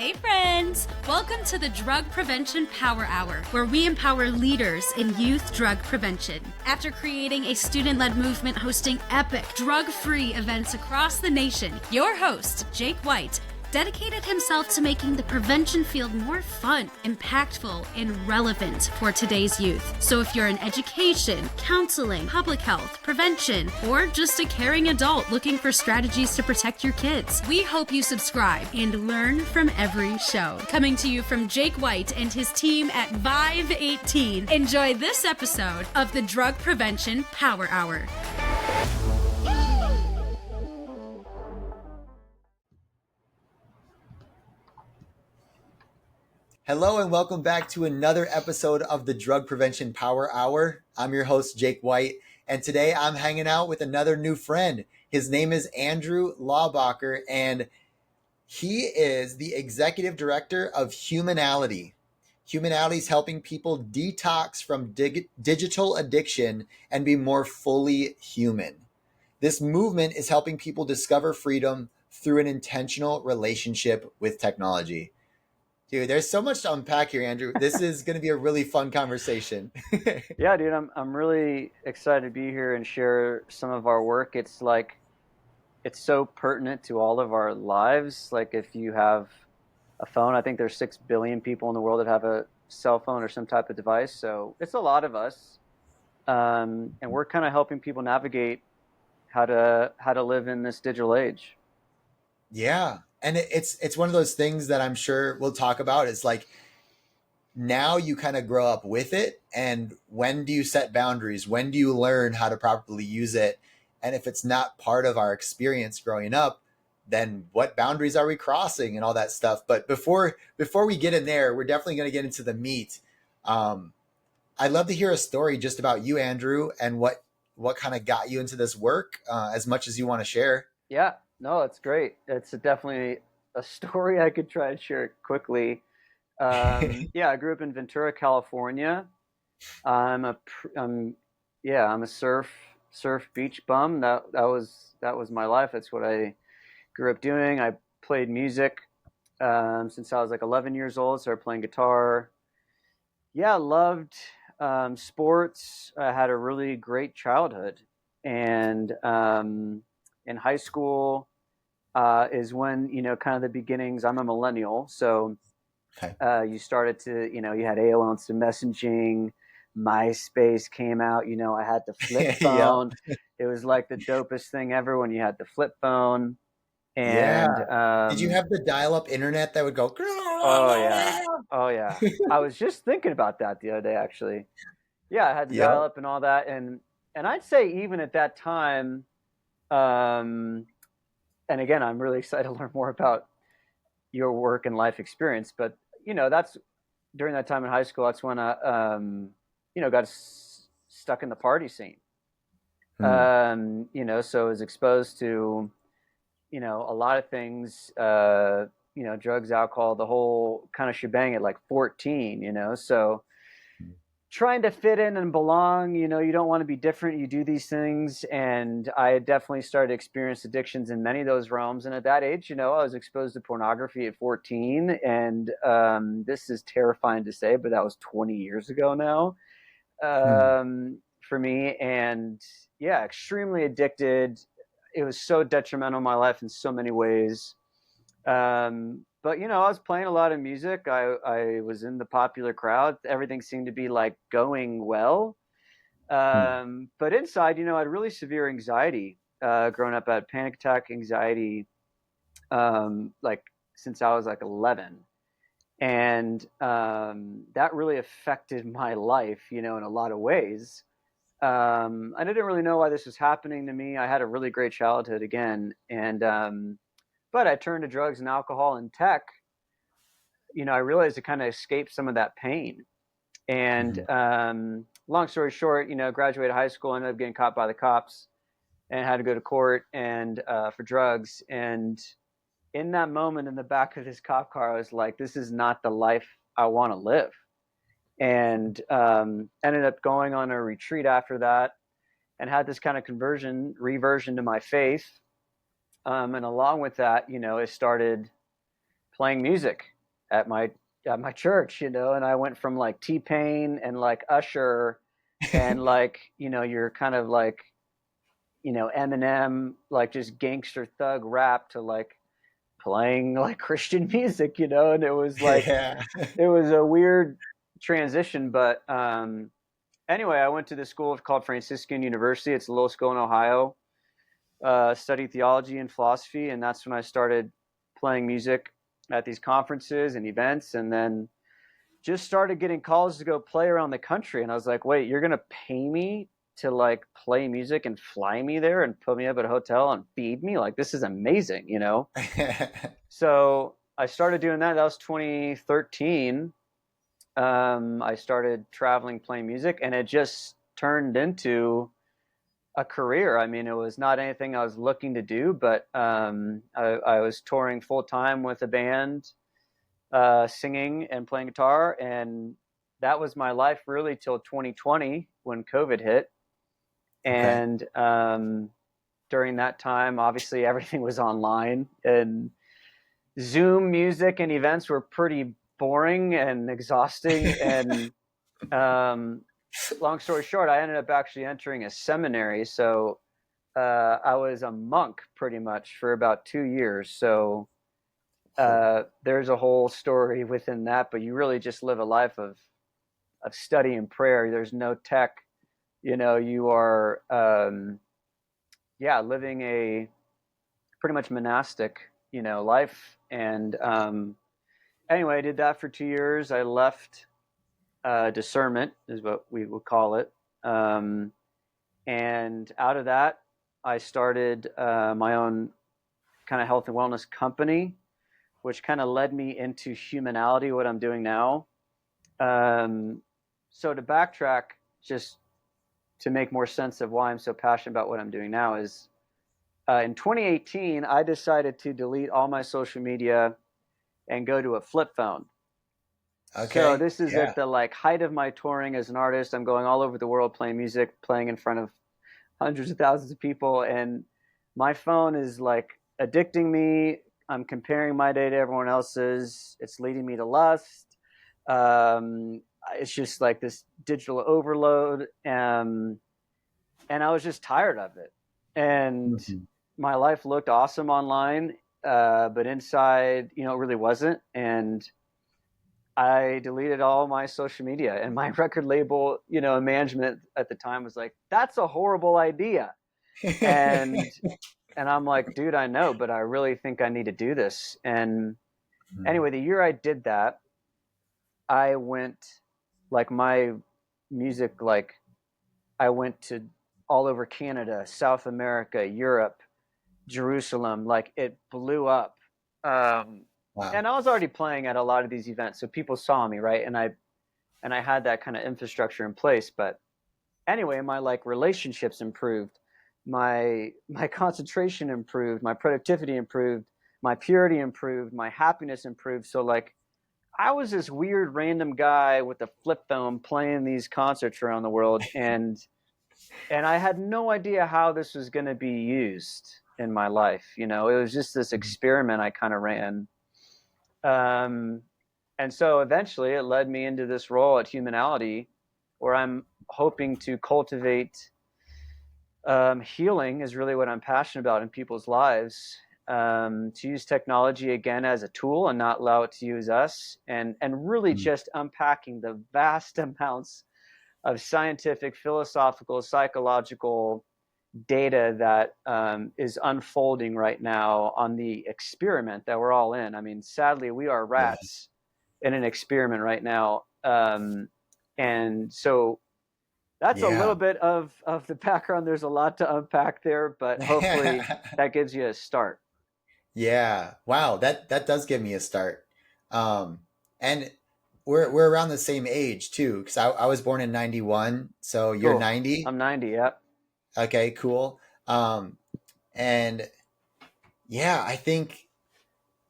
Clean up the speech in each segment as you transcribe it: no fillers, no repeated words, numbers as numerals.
Hey friends! Welcome to the Drug Prevention Power Hour, where we empower leaders in youth drug prevention. After creating a student-led movement hosting epic drug-free events across the nation, your host, Jake White, dedicated himself to making the prevention field more fun, impactful, and relevant for today's youth. So if you're in education, counseling, public health, prevention, or just a caring adult looking for strategies to protect your kids, we hope you subscribe and learn from every show. Coming to you from Jake White and his team at Vive 18, enjoy this episode of the Drug Prevention Power Hour. Hello and welcome back to another episode of the Drug Prevention Power Hour. I'm your host, Jake White, and today I'm hanging out with another new friend. His name is Andrew Laubacher, and he is the executive director of Humanality. Humanality is helping people detox from digital addiction and be more fully human. This movement is helping people discover freedom through an intentional relationship with technology. Dude, there's so much to unpack here, Andrew. This is going to be a really fun conversation. Yeah, dude, I'm really excited to be here and share some of our work. It's so pertinent to all of our lives. Like if you have a phone, I think there's 6 billion people in the world that have a cell phone or some type of device. So it's a lot of us. And we're kind of helping people navigate how to live in this digital age. Yeah. And it's one of those things that I'm sure we'll talk about. It's like now you kind of grow up with it. And when do you set boundaries? When do you learn how to properly use it? And if it's not part of our experience growing up, then what boundaries are we crossing and all that stuff? But before we get in there, we're definitely going to get into the meat. I'd love to hear a story just about you, Andrew, and what kind of got you into this work, as much as you want to share. Yeah. No, it's great. It's definitely a story I could try to share quickly. Yeah, I grew up in Ventura, California. I'm a surf beach bum. That was my life. That's what I grew up doing. I played music since I was like 11 years old. Started playing guitar. Yeah, loved sports. I had a really great childhood, and in high school is when, kind of the beginnings. I'm a millennial. So you started to, you had AOL Instant Messaging, MySpace came out, I had the flip phone. Yep. It was like the dopest thing ever when you had the flip phone. And did you have the dial-up internet that would go? Oh yeah. I was just thinking about that the other day, actually. Yeah, I had the dial-up and all that. And I'd say even at that time, and again, I'm really excited to learn more about your work and life experience. But, that's during that time in high school, that's when I, got stuck in the party scene. So I was exposed to, a lot of things, drugs, alcohol, the whole kind of shebang at like 14, so trying to fit in and belong, you don't want to be different. You do these things. And I definitely started to experience addictions in many of those realms. And at that age, I was exposed to pornography at 14. And this is terrifying to say, but that was 20 years ago now for me. And yeah, extremely addicted. It was so detrimental in my life in so many ways. But, I was playing a lot of music. I was in the popular crowd. Everything seemed to be like going well. But inside, I had really severe anxiety growing up. I had panic attack anxiety like since I was like 11. And that really affected my life, in a lot of ways. I didn't really know why this was happening to me. I had a really great childhood again. And but I turned to drugs and alcohol and tech. I realized to kind of escape some of that pain. And long story short, graduated high school, ended up getting caught by the cops and had to go to court and for drugs. And in that moment in the back of this cop car, I was like, this is not the life I want to live. And ended up going on a retreat after that and had this kind of reversion to my faith. And along with that, I started playing music at my church, and I went from like T-Pain and like Usher and like, you're kind of like, Eminem, like just gangster thug rap to like playing like Christian music, and it was like, Yeah. it was a weird transition. But anyway, I went to this school called Franciscan University. It's a little school in Ohio. Studied theology and philosophy, and that's when I started playing music at these conferences and events, and then just started getting calls to go play around the country. And I was like, wait, you're gonna pay me to like play music and fly me there and put me up at a hotel and feed me? Like, this is amazing, So I started doing that. That was 2013. I started traveling, playing music, and it just turned into a career. I mean, it was not anything I was looking to do, but I was touring full time with a band, singing and playing guitar, and that was my life really till 2020 when COVID hit. Okay. And during that time, obviously everything was online, and Zoom music and events were pretty boring and exhausting. And long story short, I ended up actually entering a seminary. So I was a monk pretty much for about 2 years. So there's a whole story within that, but you really just live a life of study and prayer. There's no tech. You are living a pretty much monastic life. And anyway, I did that for 2 years. I left discernment is what we would call it. And out of that, I started my own kind of health and wellness company, which kind of led me into Humanality, what I'm doing now. So to backtrack, just to make more sense of why I'm so passionate about what I'm doing now, is in 2018, I decided to delete all my social media and go to a flip phone. Okay. So this is at the like height of my touring as an artist. I'm going all over the world playing music, playing in front of hundreds of thousands of people, and my phone is like addicting me. I'm comparing my day to everyone else's. It's leading me to lust. It's just like this digital overload, and I was just tired of it. And my life looked awesome online, but inside, it really wasn't. And I deleted all my social media, and my record label, management at the time was like, "That's a horrible idea." And I'm like, "Dude, I know, but I really think I need to do this." And anyway, the year I did that, I went like my music, like I went to all over Canada, South America, Europe, Jerusalem. Like, it blew up. Wow. And I was already playing at a lot of these events, so people saw me, right? And I had that kind of infrastructure in place. But anyway, my like relationships improved, my concentration improved, my productivity improved, my purity improved, my happiness improved. So like, I was this weird random guy with a flip phone playing these concerts around the world, and I had no idea how this was going to be used in my life. It was just this experiment I kind of ran. And so eventually it led me into this role at Humanality, where I'm hoping to cultivate healing is really what I'm passionate about in people's lives. To use technology again as a tool and not allow it to use us, and really just unpacking the vast amounts of scientific, philosophical, psychological data that is unfolding right now on the experiment that we're all in. I mean, sadly, we are rats in an experiment right now. And so that's a little bit of the background. There's a lot to unpack there, but hopefully that gives you a start. Yeah. Wow. That does give me a start. And we're around the same age too, because I was born in 91, so you're Cool. 90. I'm 90. Yep. Okay, cool. And yeah, I think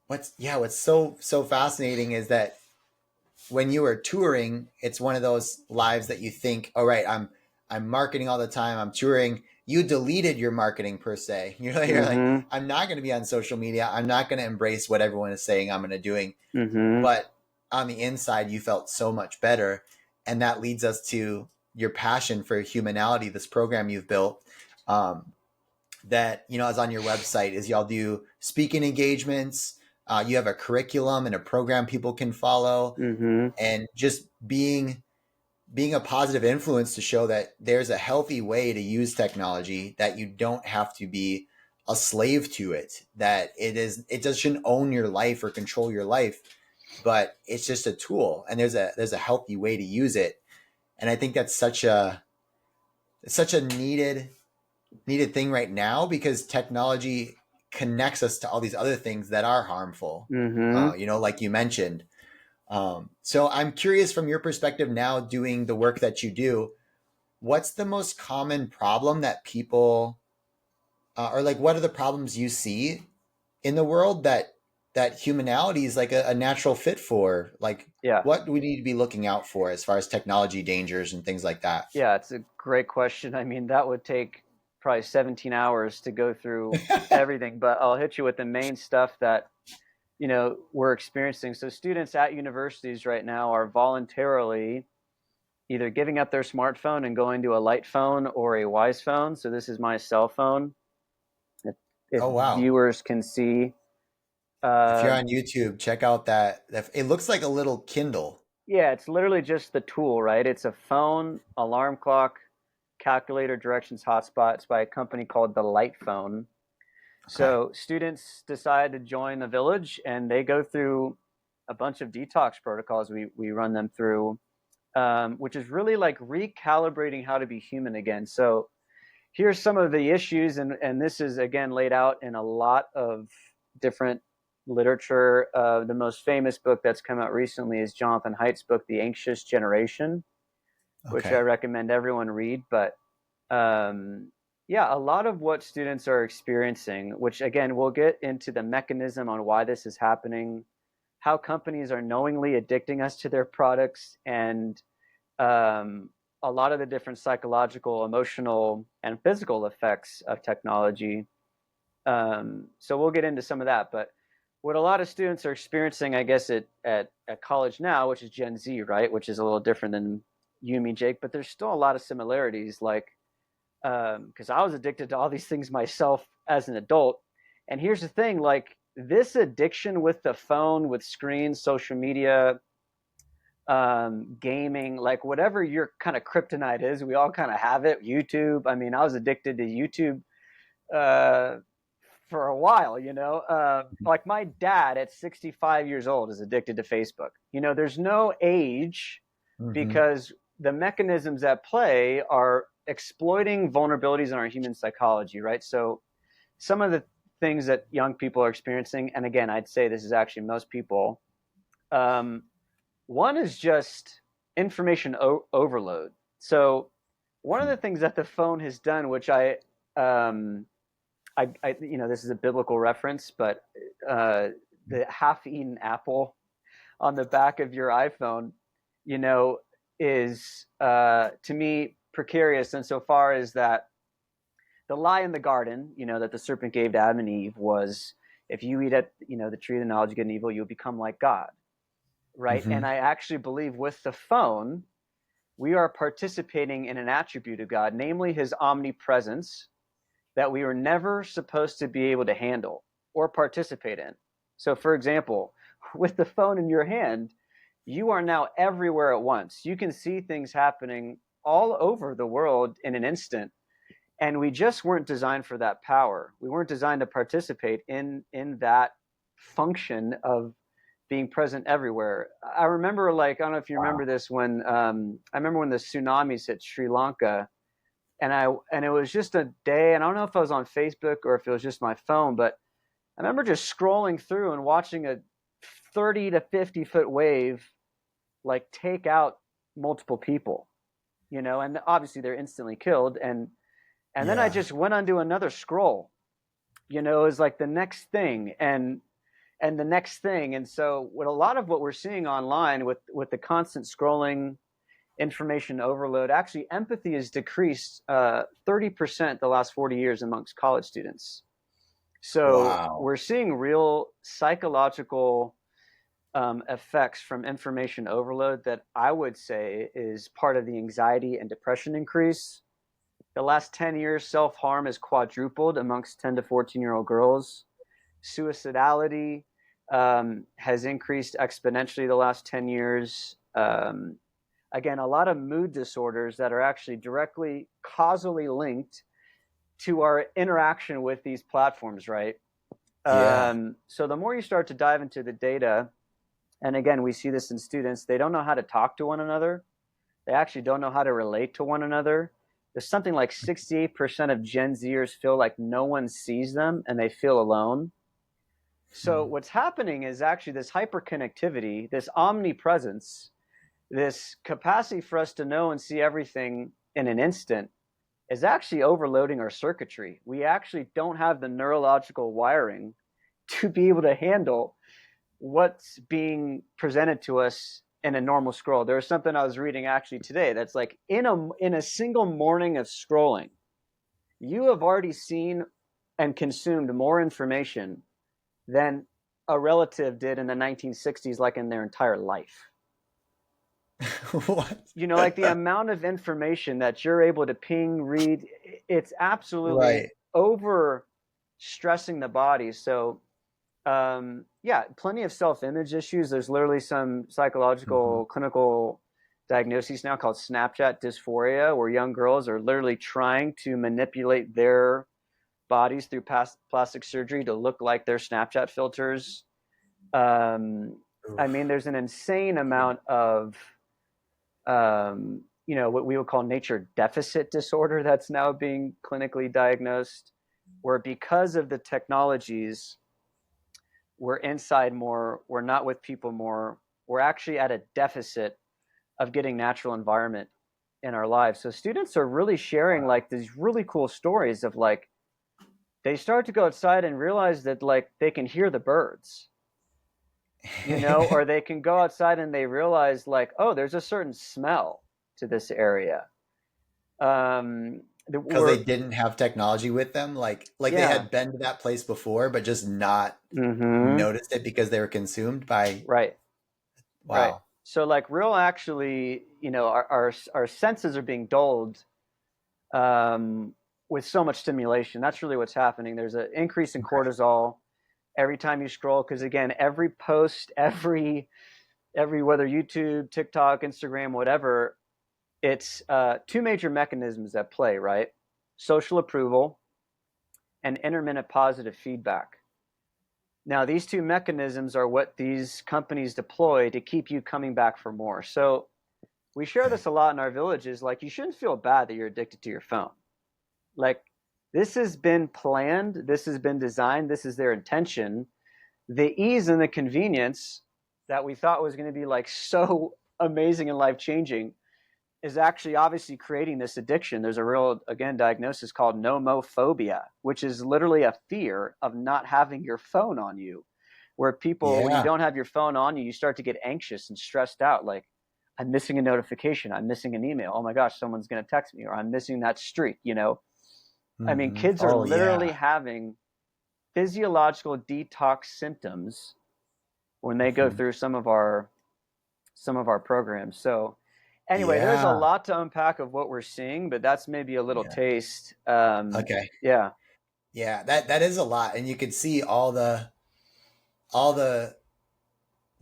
what's so fascinating is that when you are touring, it's one of those lives that you think, all right, I'm marketing all the time, I'm touring, you deleted your marketing per se. You're like, I'm not going to be on social media. I'm not going to embrace what everyone is saying I'm going to doing. But on the inside, you felt so much better. And that leads us to your passion for Humanality, this program you've built, that, you know, is on your website. Is y'all do speaking engagements. You have a curriculum and a program people can follow, and just being a positive influence to show that there's a healthy way to use technology, that you don't have to be a slave to it, that it doesn't own your life or control your life, but it's just a tool, and there's a healthy way to use it. And I think that's such a needed thing right now, because technology connects us to all these other things that are harmful, you know, like you mentioned. So I'm curious, from your perspective now, doing the work that you do, what's the most common problem that people, or like, what are the problems you see in the world that Humanality is like a natural fit for? Like, what do we need to be looking out for as far as technology dangers and things like that? Yeah, it's a great question. I mean, that would take probably 17 hours to go through everything, but I'll hit you with the main stuff that, you know, we're experiencing. So students at universities right now are voluntarily either giving up their smartphone and going to a light phone or a wise phone. So this is my cell phone. If Oh, wow. viewers can see. If you're on YouTube, check out that. It looks like a little Kindle. Yeah, it's literally just the tool, right? It's a phone, alarm clock, calculator, directions, hotspot. It's by a company called the Light Phone. Okay. So students decide to join the village, and they go through a bunch of detox protocols we run them through, which is really like recalibrating how to be human again. So here's some of the issues, and this is, again, laid out in a lot of different literature. The most famous book that's come out recently is Jonathan Haidt's book, The Anxious Generation, which I recommend everyone read. But yeah, a lot of what students are experiencing, which, again, we'll get into the mechanism on why this is happening, how companies are knowingly addicting us to their products, and a lot of the different psychological, emotional, and physical effects of technology. So we'll get into some of that. But what a lot of students are experiencing, I guess, at college now, which is Gen Z, right, which is a little different than you, me, Jake, but there's still a lot of similarities, like, because I was addicted to all these things myself as an adult. And here's the thing, like, this addiction with the phone, with screens, social media, gaming, like whatever your kind of kryptonite is, we all kind of have it. YouTube. I mean, I was addicted to YouTube for a while, you know, like my dad at 65 years old is addicted to Facebook. You know, there's no age, because the mechanisms at play are exploiting vulnerabilities in our human psychology, right? So some of the things that young people are experiencing, and again, I'd say this is actually most people, one is just information overload. So one of the things that the phone has done, which I you know, this is a biblical reference, but the half-eaten apple on the back of your iPhone, you know, is to me precarious insofar as that the lie in the garden, you know, that the serpent gave to Adam and Eve was, if you eat at, you know, the tree of the knowledge of good and evil, you'll become like God, right? And I actually believe with the phone, we are participating in an attribute of God, namely his omnipresence, that we were never supposed to be able to handle or participate in. So, for example, with the phone in your hand, you are now everywhere at once. You can see things happening all over the world in an instant. And we just weren't designed for that power. We weren't designed to participate in that function of being present everywhere. I remember, like, I don't know if you remember this, when I remember when the tsunamis hit Sri Lanka, and it was just a day, and I don't know if I was on Facebook or if it was just my phone, but I remember just scrolling through and watching a 30 to 50 foot wave like take out multiple people, you know, and obviously they're instantly killed. And then I just went on to another scroll, you know, it was like the next thing and the next thing. And so what a lot of what we're seeing online with the constant scrolling information overload. Actually, empathy has decreased 30% the last 40 years amongst college students. So Wow. we're seeing real psychological effects from information overload that I would say is part of the anxiety and depression increase. The last 10 years, self-harm has quadrupled amongst 10 to 14-year-old girls. Suicidality has increased exponentially the last 10 years. Again, a lot of mood disorders that are actually directly causally linked to our interaction with these platforms, right? Yeah. So the more you start to dive into the data, and again, we see this in students, they don't know how to talk to one another. They actually don't know how to relate to one another. There's something like 68% of Gen Zers feel like no one sees them and they feel alone. So what's happening is actually this hyperconnectivity, this omnipresence, this capacity for us to know and see everything in an instant is actually overloading our circuitry. We actually don't have the neurological wiring to be able to handle what's being presented to us in a normal scroll. There was something I was reading actually today that's like in a single morning of scrolling, you have already seen and consumed more information than a relative did in the 1960s, like in their entire life. What? You know, like the amount of information that you're able to ping, read, it's absolutely Right. over stressing the body. So yeah, plenty of self-image issues. There's literally some psychological clinical diagnoses now called Snapchat dysphoria, where young girls are literally trying to manipulate their bodies through plastic surgery to look like their Snapchat filters. I mean, there's an insane amount of what we would call nature deficit disorder that's now being clinically diagnosed, where because of the technologies, we're inside more, we're not with people more, we're actually at a deficit of getting natural environment in our lives. So students are really sharing like these really cool stories of like, they start to go outside and realize that like they can hear the birds, or they can go outside and they realize like, oh, there's a certain smell to this area. Because they didn't have technology with them, like they had been to that place before, but just not noticed it because they were consumed by. Right. Wow. Right. So like real actually, our senses are being dulled with so much stimulation. That's really what's happening. There's an increase in cortisol every time you scroll, because again, every post, every whether YouTube, TikTok, Instagram, whatever, it's two major mechanisms at play, right? Social approval and intermittent positive feedback. Now, these two mechanisms are what these companies deploy to keep you coming back for more. So we share this a lot in our villages. Like, you shouldn't feel bad that you're addicted to your phone. Like, this has been planned. This has been designed. This is their intention. The ease and the convenience that we thought was going to be like so amazing and life-changing is actually obviously creating this addiction. There's a real, again, diagnosis called nomophobia, which is literally a fear of not having your phone on you, where people, when you don't have your phone on you, you start to get anxious and stressed out. Like, I'm missing a notification. I'm missing an email. Oh my gosh, someone's going to text me, or I'm missing that streak, I mean, kids are literally having physiological detox symptoms when they go through some of our programs. So anyway, there's a lot to unpack of what we're seeing, but that's maybe a little taste. Okay. Yeah. Yeah, that is a lot, and you could see all the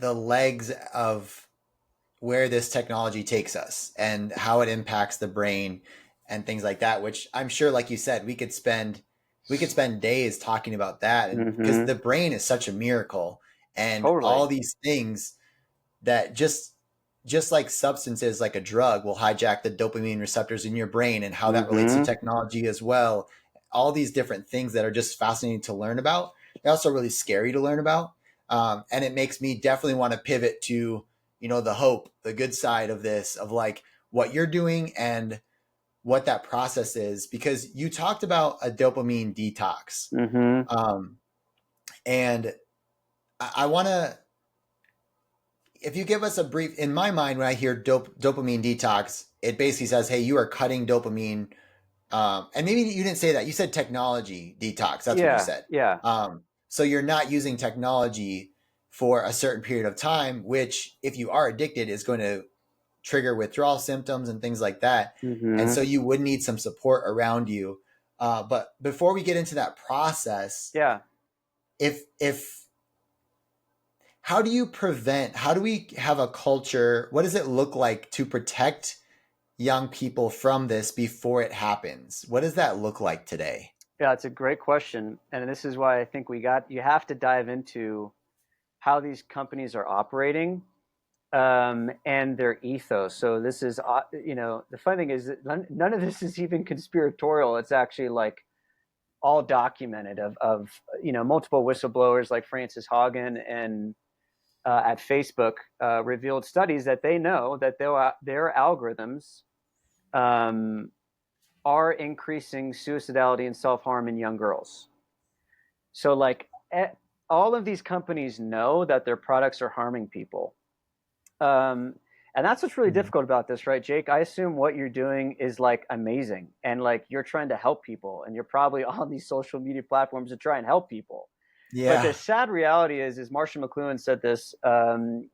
legs of where this technology takes us and how it impacts the brain and things like that, which I'm sure, like you said, we could spend days talking about that, and because the brain is such a miracle, and all these things that just like substances, like a drug, will hijack the dopamine receptors in your brain, and how that relates to technology as well. All these different things that are just fascinating to learn about. They're also really scary to learn about. And it makes me definitely want to pivot to, the hope, the good side of this, of like what you're doing and what that process is, because you talked about a dopamine detox. And I want to, if you give us a brief, in my mind, when I hear dopamine detox, it basically says, hey, you are cutting dopamine. And maybe you didn't say that. You said technology detox. That's what you said. Yeah. So you're not using technology for a certain period of time, which if you are addicted is going to trigger withdrawal symptoms and things like that. Mm-hmm. And so you would need some support around you. But before we get into that process, if how do we have a culture? What does it look like to protect young people from this before it happens? What does that look like today? Yeah, it's a great question. And this is why I think you have to dive into how these companies are operating, and their ethos. So this is, the funny thing is that none of this is even conspiratorial. It's actually like all documented of multiple whistleblowers like Frances Haugen and at Facebook revealed studies that they know that their algorithms are increasing suicidality and self-harm in young girls. So like all of these companies know that their products are harming people. And that's what's really difficult about this, right, Jake? I assume what you're doing is like amazing and like you're trying to help people and you're probably on these social media platforms to try and help people. Yeah. But the sad reality is Marshall McLuhan said this,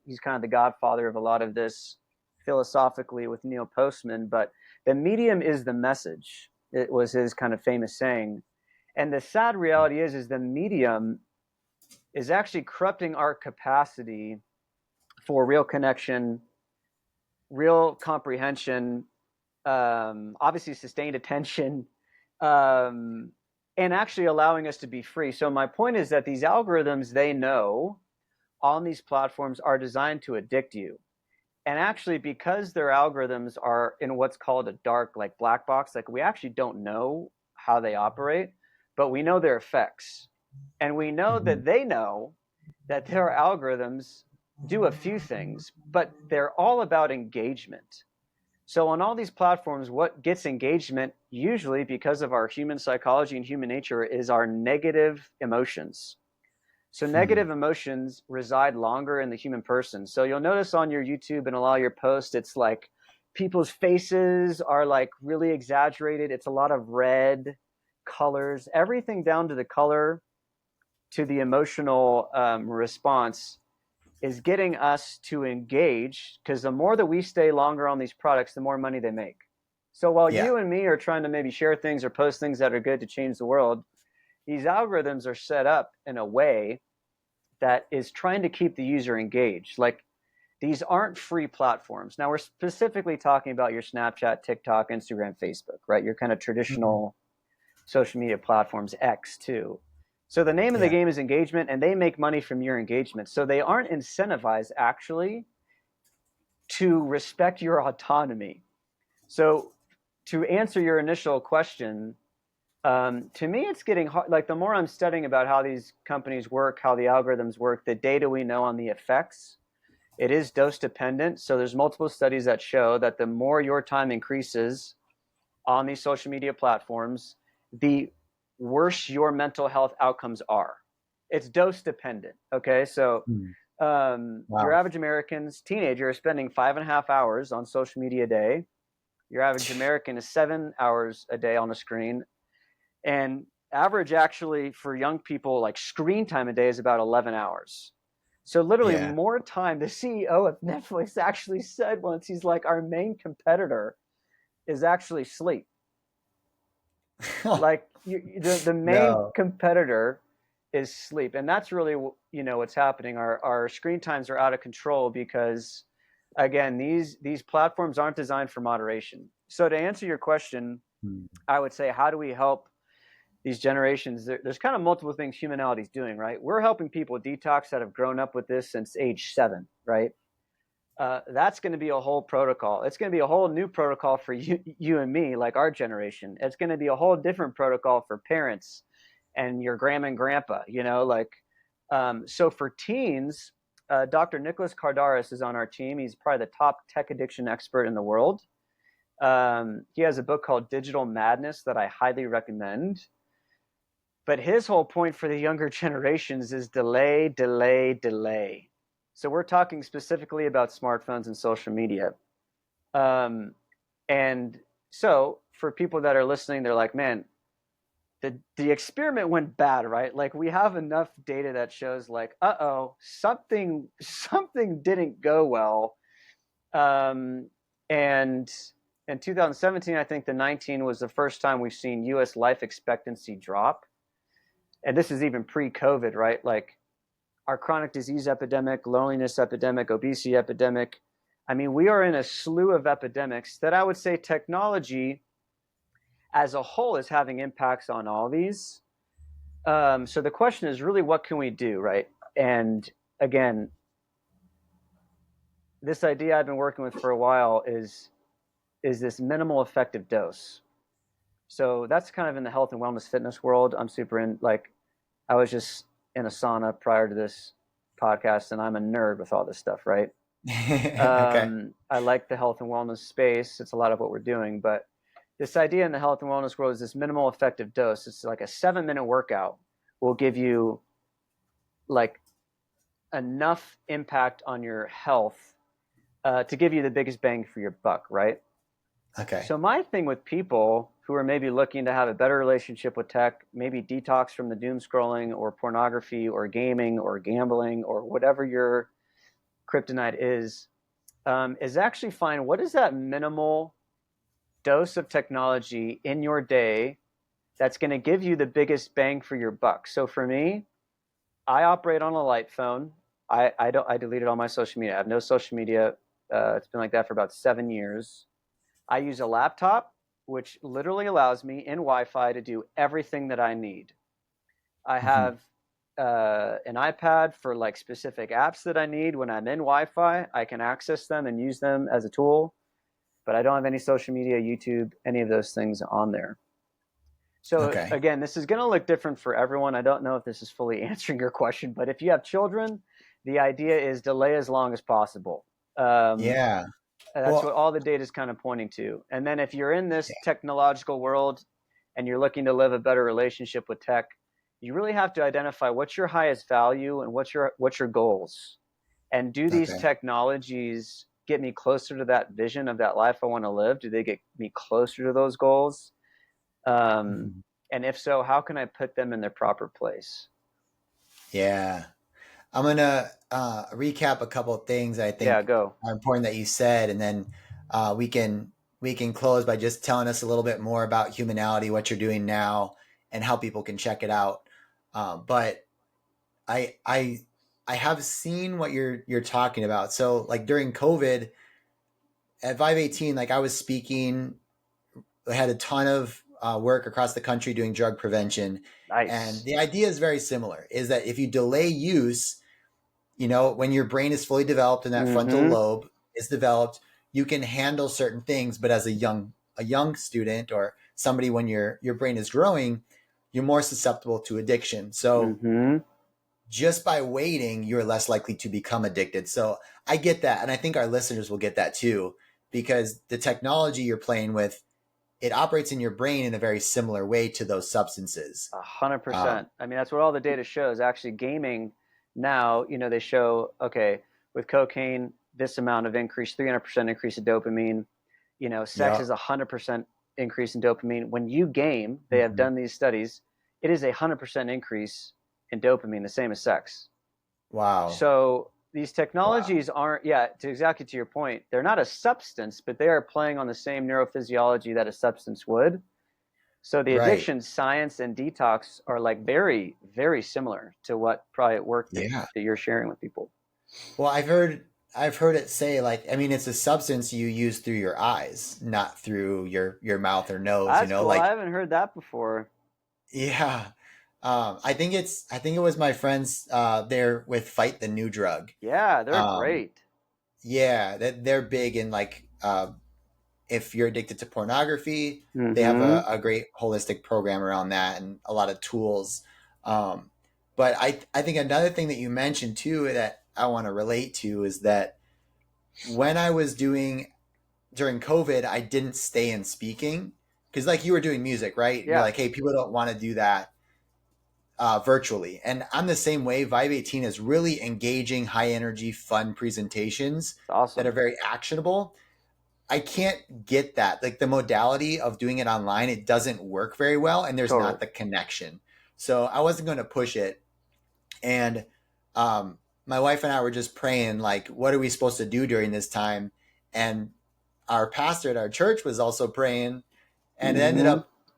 he's kind of the godfather of a lot of this philosophically with Neil Postman, but the medium is the message. It was his kind of famous saying. And the sad reality is the medium is actually corrupting our capacity for real connection, real comprehension, obviously sustained attention, and actually allowing us to be free. So my point is that these algorithms, they know on these platforms are designed to addict you. And actually, because their algorithms are in what's called a dark, like black box, like we actually don't know how they operate, but we know their effects. And we know that they know that their algorithms do a few things, but they're all about engagement. So on all these platforms, what gets engagement, usually because of our human psychology and human nature, is our negative emotions. So negative emotions reside longer in the human person. So you'll notice on your YouTube and a lot of your posts, it's like people's faces are like really exaggerated. It's a lot of red colors, everything down to the color, to the emotional response is getting us to engage, because the more that we stay longer on these products, the more money they make. So while you and me are trying to maybe share things or post things that are good to change the world, these algorithms are set up in a way that is trying to keep the user engaged. Like these aren't free platforms. Now we're specifically talking about your Snapchat, TikTok, Instagram, Facebook, right? Your kind of traditional social media platforms, X too. So the name of the game is engagement, and they make money from your engagement. So they aren't incentivized actually to respect your autonomy. So to answer your initial question, to me, it's getting hard. Like the more I'm studying about how these companies work, how the algorithms work, the data we know on the effects, it is dose dependent. So there's multiple studies that show that the more your time increases on these social media platforms, the worse your mental health outcomes are. It's dose dependent. Okay. So your average American's teenager is spending 5.5 hours on social media a day. Your average American is 7 hours a day on a screen. And average actually for young people, like screen time a day is about 11 hours. So literally more time. The CEO of Netflix actually said once, he's like, our main competitor is actually sleep. Like the main competitor is sleep. And that's really, what's happening. Our screen times are out of control because, again, these platforms aren't designed for moderation. So to answer your question, I would say, how do we help these generations? There's kind of multiple things Humanality is doing, right? We're helping people detox that have grown up with this since age 7, right? That's going to be a whole protocol. It's going to be a whole new protocol for you and me, like our generation. It's going to be a whole different protocol for parents and your grandma and grandpa, so for teens, Dr. Nicholas Kardaras is on our team. He's probably the top tech addiction expert in the world. He has a book called Digital Madness that I highly recommend. But his whole point for the younger generations is delay, delay, delay. So we're talking specifically about smartphones and social media. And so for people that are listening, they're like, man, the experiment went bad, right? Like we have enough data that shows like, something didn't go well. And in 2017, I think the 19 was the first time we've seen U.S. life expectancy drop. And this is even pre-COVID, right? Like our chronic disease epidemic, loneliness epidemic, obesity epidemic. I mean, we are in a slew of epidemics that I would say technology as a whole is having impacts on all these. So the question is really, what can we do, right? And again, this idea I've been working with for a while is this minimal effective dose. So that's kind of in the health and wellness fitness world. I'm super in, like, I was just in a sauna prior to this podcast, and I'm a nerd with all this stuff, right? Okay. I like the health and wellness space. It's a lot of what we're doing, but this idea in the health and wellness world is this minimal effective dose. It's like a 7-minute workout will give you like enough impact on your health to give you the biggest bang for your buck, right? Okay. So my thing with people who are maybe looking to have a better relationship with tech, maybe detox from the doom scrolling or pornography or gaming or gambling or whatever your kryptonite is actually find what is that minimal dose of technology in your day that's going to give you the biggest bang for your buck. So for me, I operate on a light phone. I deleted all my social media. I have no social media. It's been like that for about 7 years. I use a laptop, which literally allows me in Wi-Fi to do everything that I need. I have an iPad for like specific apps that I need. When I'm in Wi-Fi, I can access them and use them as a tool, but I don't have any social media, YouTube, any of those things on there. So Okay. again, this is going to look different for everyone. I don't know if this is fully answering your question, but if you have children, the idea is delay as long as possible. Yeah. That's what all the data is kind of pointing to. And then if you're in this technological world and you're looking to live a better relationship with tech, you really have to identify what's your highest value and what's your goals. And do these technologies get me closer to that vision of that life I want to live? Do they get me closer to those goals? And if so, how can I put them in their proper place? Yeah. I'm going to recap a couple of things I think are important that you said, and then we can close by just telling us a little bit more about Humanality, what you're doing now, and how people can check it out. But I have seen what you're talking about. So like during COVID at Vive 18, like I was speaking, I had a ton of work across the country doing drug prevention. Nice. And the idea is very similar, is that if you delay use, you know, when your brain is fully developed and that frontal lobe is developed, you can handle certain things. But as a young student or somebody, when your brain is growing, you're more susceptible to addiction. So just by waiting, you're less likely to become addicted. So I get that. And I think our listeners will get that too, because the technology you're playing with, it operates in your brain in a very similar way to those substances. 100%. I mean, that's what all the data shows. Actually, gaming now, you know, they show, okay, with cocaine, this amount of increase, 300% increase in dopamine. You know, sex is 100% increase in dopamine. When you game, they have done these studies, it is 100% increase in dopamine, the same as sex. Wow. So these technologies aren't, exactly to your point, they're not a substance, but they are playing on the same neurophysiology that a substance would. So the addiction science and detox are like very, very similar to what probably work that you're sharing with people. Well, I've heard it say, like, I mean, it's a substance you use through your eyes, not through your mouth or nose. That's you know, cool. like I haven't heard that before. Yeah. I think it was my friends there with Fight the New Drug. Yeah, they're great. Yeah, they're big in like if you're addicted to pornography, they have a great holistic program around that and a lot of tools. But I think another thing that you mentioned too that I want to relate to is that when I was during COVID, I didn't stay in speaking because like you were doing music, right? Yeah. You're like, hey, people don't want to do that. virtually. And I'm the same way. Vibe 18 is really engaging, high energy, fun presentations Awesome. that are very actionable. I can't get that. Like the modality of doing it online, it doesn't work very well, and there's not the connection. So I wasn't going to push it. And my wife and I were just praying, like, what are we supposed to do during this time? And our pastor at our church was also praying, and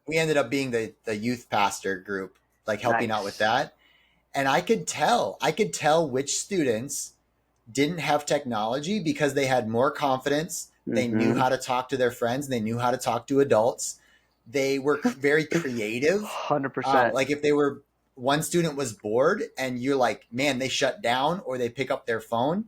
we ended up being the youth pastor group, like helping out with that. And I could tell which students didn't have technology because they had more confidence. They knew how to talk to their friends. They knew how to talk to adults. They were very creative. 100%. Like if they were, one student was bored and you're like, man, they shut down or they pick up their phone.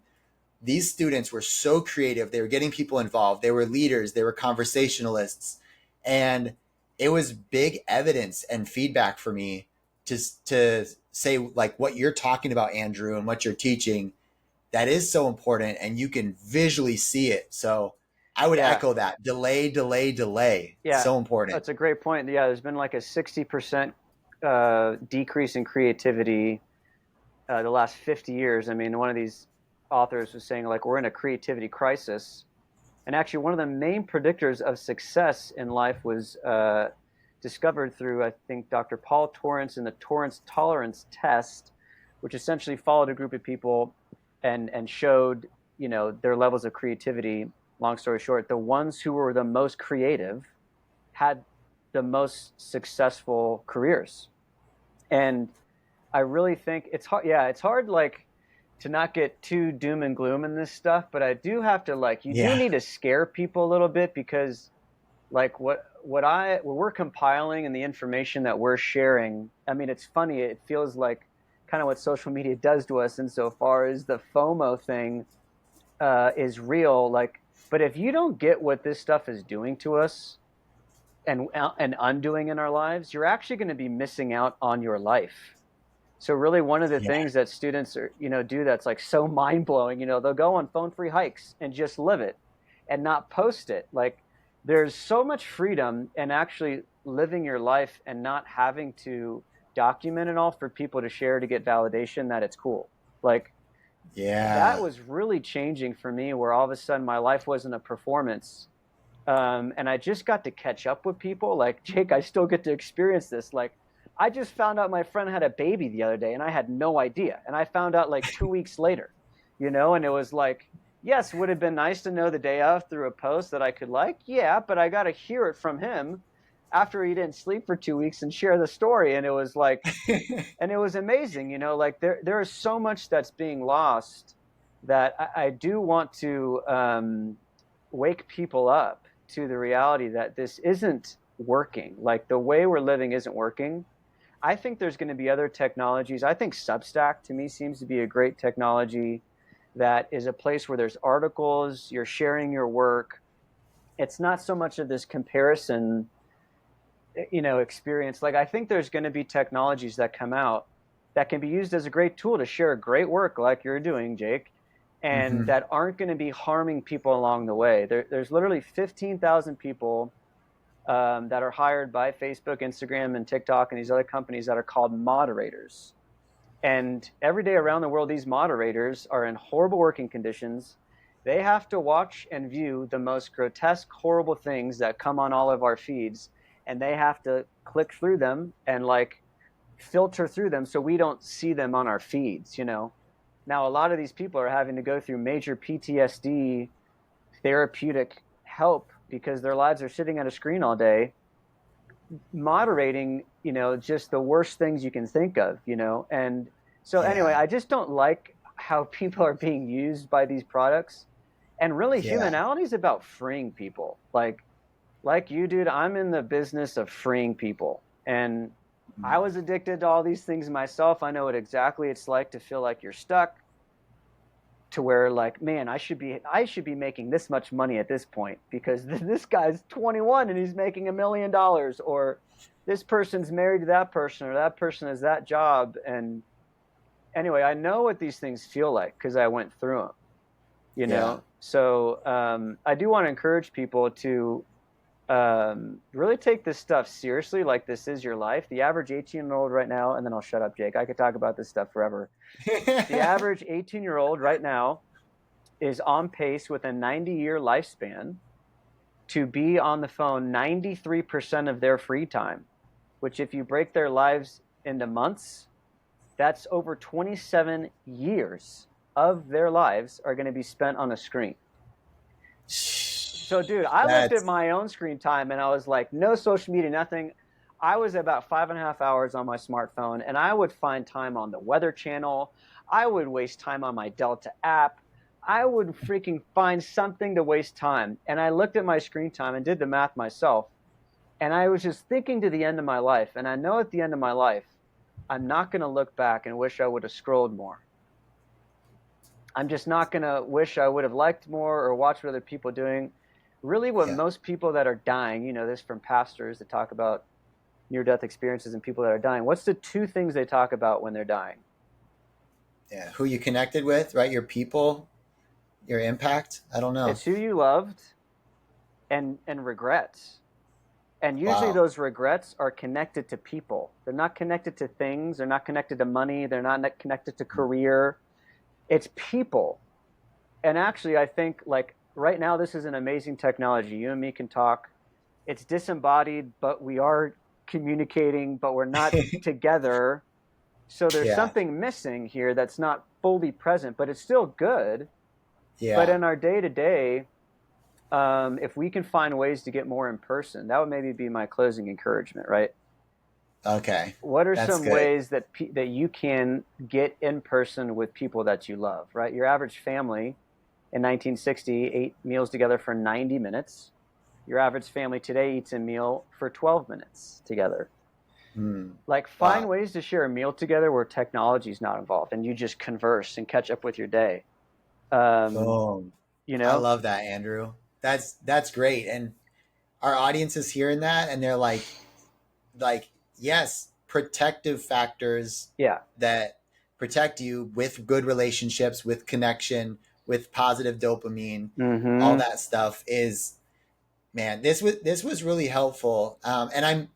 These students were so creative. They were getting people involved. They were leaders. They were conversationalists. And it was big evidence and feedback for me to say, like, what you're talking about, Andrew, and what you're teaching, that is so important, and you can visually see it. So I would echo that. Delay. Yeah. So important. That's a great point. Yeah, there's been like a 60% decrease in creativity the last 50 years. I mean, one of these authors was saying, like, we're in a creativity crisis. And actually, one of the main predictors of success in life was discovered through, I think, Dr. Paul Torrance and the Torrance Tolerance Test, which essentially followed a group of people and showed, you know, their levels of creativity. Long story short, the ones who were the most creative had the most successful careers. And I really think it's hard. Yeah, it's hard, like, to not get too doom and gloom in this stuff, but I do have to, like, you do need to scare people a little bit, because like what we're compiling and the information that we're sharing, I mean, it's funny. It feels like kind of what social media does to us insofar as the FOMO thing is real. Like, but if you don't get what this stuff is doing to us and undoing in our lives, you're actually going to be missing out on your life. So really, one of the things that students are, do that's like so mind blowing, they'll go on phone free hikes and just live it and not post it. Like, there's so much freedom in actually living your life and not having to document it all for people to share to get validation that it's cool. Like, that was really changing for me, where all of a sudden my life wasn't a performance. And I just got to catch up with people. Like, Jake, I still get to experience this. Like, I just found out my friend had a baby the other day and I had no idea. And I found out like 2 weeks later, and it was like, yes, would have been nice to know the day of through a post that I could like. Yeah, but I got to hear it from him after he didn't sleep for 2 weeks and share the story. And it was like, and it was amazing, like there is so much that's being lost that I do want to wake people up to the reality that this isn't working. Like, the way we're living isn't working. I think there's going to be other technologies. I think Substack, to me, seems to be a great technology that is a place where there's articles, you're sharing your work. It's not so much of this comparison, experience. Like, I think there's going to be technologies that come out that can be used as a great tool to share great work like you're doing, Jake, and that aren't going to be harming people along the way. There's literally 15,000 people that are hired by Facebook, Instagram, and TikTok, and these other companies that are called moderators. And every day around the world, these moderators are in horrible working conditions. They have to watch and view the most grotesque, horrible things that come on all of our feeds, and they have to click through them and like filter through them so we don't see them on our feeds. Now, a lot of these people are having to go through major PTSD therapeutic help because their lives are sitting at a screen all day, moderating, just the worst things you can think of, And so anyway, I just don't like how people are being used by these products. And really, Humanality is about freeing people. Like you, dude, I'm in the business of freeing people. And I was addicted to all these things myself. I know what exactly it's like to feel like you're stuck, to where, like, man, I should be making this much money at this point because this guy's 21 and he's making $1 million, or this person's married to that person, or that person has that job. And anyway, I know what these things feel like because I went through them, So I do want to encourage people to really take this stuff seriously, like this is your life. The average 18-year-old right now, and then I'll shut up, Jake. I could talk about this stuff forever. The average 18-year-old right now is on pace with a 90-year lifespan to be on the phone 93% of their free time, which if you break their lives into months, that's over 27 years of their lives are going to be spent on a screen. So, dude, I looked at my own screen time and I was like, no social media, nothing. I was about 5.5 hours on my smartphone, and I would find time on the Weather Channel. I would waste time on my Delta app. I would freaking find something to waste time. And I looked at my screen time and did the math myself. And I was just thinking to the end of my life. And I know at the end of my life, I'm not going to look back and wish I would have scrolled more. I'm just not going to wish I would have liked more or watched what other people are doing. Really what most people that are dying, you know this from pastors that talk about near-death experiences and people that are dying, what's the two things they talk about when they're dying? Yeah, who you connected with, right? Your people, your impact. I don't know. It's who you loved and regrets. And usually those regrets are connected to people. They're not connected to things. They're not connected to money. They're not connected to career. It's people. And actually, I think like right now, this is an amazing technology. You and me can talk. It's disembodied, but we are communicating, but we're not together. So there's something missing here that's not fully present, but it's still good. Yeah. But in our day-to-day, if we can find ways to get more in person, that would maybe be my closing encouragement, right? Okay. What are some ways that you can get in person with people that you love, right? Your average family in 1960 ate meals together for 90 minutes. Your average family today eats a meal for 12 minutes together. Like find ways to share a meal together where technology is not involved and you just converse and catch up with your day. You know, I love that, Andrew. That's great. And our audience is hearing that and they're like, yes, protective factors that protect you with good relationships, with connection, with positive dopamine, all that stuff is, man, this was really helpful. And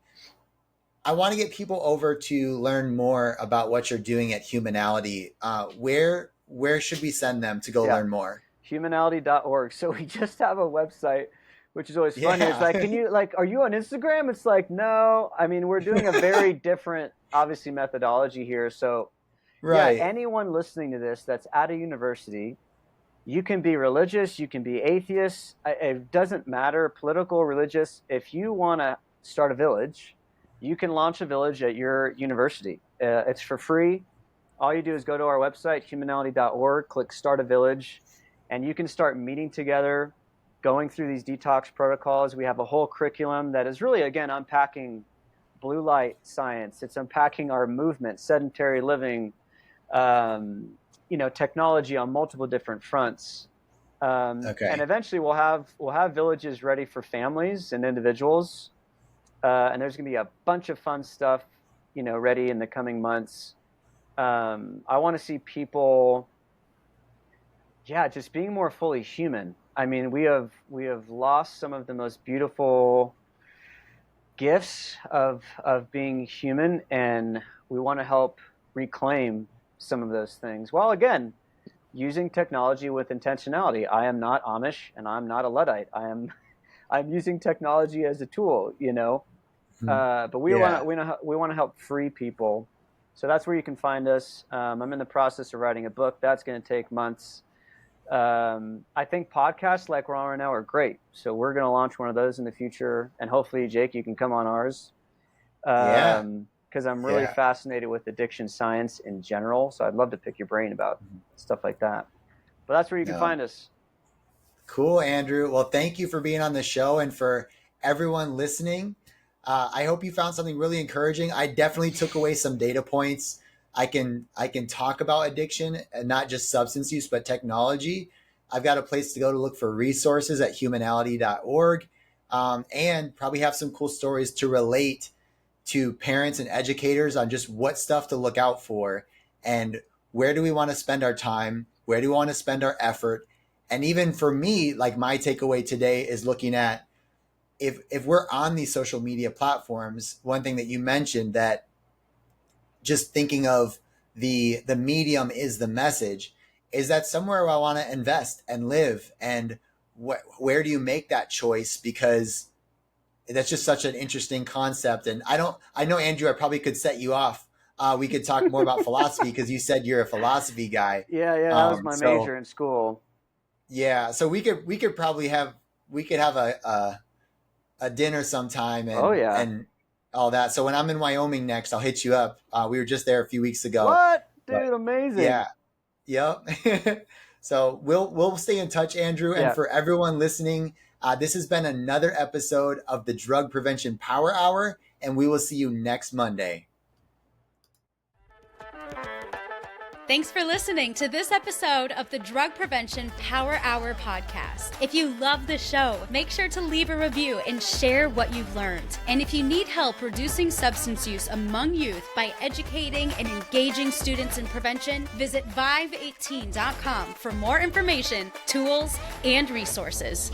I want to get people over to learn more about what you're doing at Humanality. Where should we send them to go learn more? Humanality.org. So we just have a website, which is always funny. It's like, are you on Instagram? It's like, no. I mean, we're doing a very different, obviously, methodology here. So anyone listening to this that's at a university, you can be religious, you can be atheist. It doesn't matter, political, religious. If you want to start a village, you can launch a village at your university. It's for free. All you do is go to our website, humanality.org, click Start a Village, and you can start meeting together, going through these detox protocols. We have a whole curriculum that is really, again, unpacking blue light science. It's unpacking our movement, sedentary living, technology on multiple different fronts. And eventually we'll have villages ready for families and individuals. And there's going to be a bunch of fun stuff, ready in the coming months. I want to see people, just being more fully human. I mean, we have lost some of the most beautiful gifts of being human, and we want to help reclaim some of those things. While again, using technology with intentionality. I am not Amish, and I'm not a Luddite. I'm using technology as a tool, But we want to help free people. So that's where you can find us. I'm in the process of writing a book. That's going to take months. I think podcasts like we're on right now are great. So we're going to launch one of those in the future. And hopefully, Jake, you can come on ours. Because I'm really fascinated with addiction science in general. So I'd love to pick your brain about stuff like that. But that's where you can find us. Cool, Andrew. Well, thank you for being on the show, and for everyone listening. I hope you found something really encouraging. I definitely took away some data points. I can talk about addiction and not just substance use, but technology. I've got a place to go to look for resources at humanality.org, and probably have some cool stories to relate to parents and educators on just what stuff to look out for, and where do we want to spend our time? Where do we want to spend our effort? And even for me, like my takeaway today is looking at if we're on these social media platforms, one thing that you mentioned, that just thinking of the medium is the message, is that somewhere I want to invest and live, and where do you make that choice? Because that's just such an interesting concept. And I know, Andrew, I probably could set you off. We could talk more about philosophy, because you said you're a philosophy guy. Yeah, that was my major in school. Yeah, so we could probably have a dinner sometime, and and all that. So when I'm in Wyoming next, I'll hit you up. We were just there a few weeks ago. What, dude? Amazing. Yeah, yep. So we'll stay in touch, Andrew. And for everyone listening, this has been another episode of the Drug Prevention Power Hour, and we will see you next Monday. Thanks for listening to this episode of the Drug Prevention Power Hour podcast. If you love the show, make sure to leave a review and share what you've learned. And if you need help reducing substance use among youth by educating and engaging students in prevention, visit Vive18.com for more information, tools, and resources.